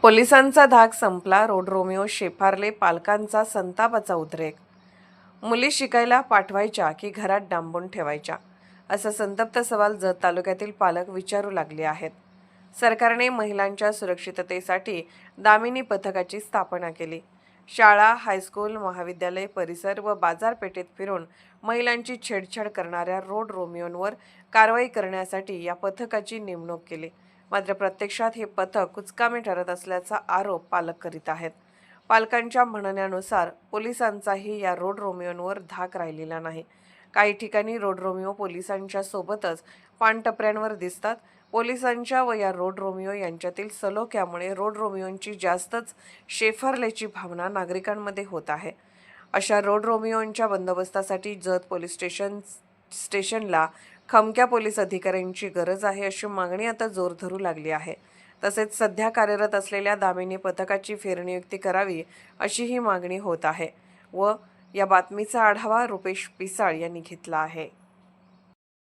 पोलिसांचा धाक संपला. रोड रोमिओ शेफारले, पालकांचा संतापाचा उद्रेक. मुली शिकायला पाठवायच्या की घरात डांबून ठेवायच्या, असा संतप्त सवाल जत तालुक्यातील पालक विचारू लागले आहेत. सरकारने महिलांच्या सुरक्षिततेसाठी दामिनी पथकाची स्थापना केली. शाळा, हायस्कूल, महाविद्यालय परिसर व बाजारपेठेत फिरून महिलांची छेडछाड करणाऱ्या रोड रोमिओंवर कारवाई करण्यासाठी या पथकाची नेमणूक केली. मात्र प्रत्यक्षात हे पथक कुचकामी ठरत असल्याचा आरोप पालक करीत आहेत. पालकांच्या म्हणण्यानुसार पोलिसांचाही या रोड रोमिओंवर धाक राहिलेला नाही. काही ठिकाणी रोड रोमिओ पोलिसांच्या सोबतच पानटपऱ्यांवर दिसतात. पोलिसांच्या व या रोड रोमिओ यांच्यातील सलोख्यामुळे रोड रोमिओंची जास्तच शेफारल्याची भावना नागरिकांमध्ये होत आहे. अशा रोड रोमिओंच्या बंदोबस्तासाठी जत पोलीस स्टेशनला खमक्या पोलीस अधिकाऱ्यांची गरज आहे, अशी मागणी आता जोर धरू लागली आहे. तसेच सध्या कार्यरत असलेल्या दामिनी पथकाची फेरनियुक्ती करावी, अशीही मागणी होत आहे. व या बातमीचा आढावा रुपेश पिसाळ यांनी घेतला आहे.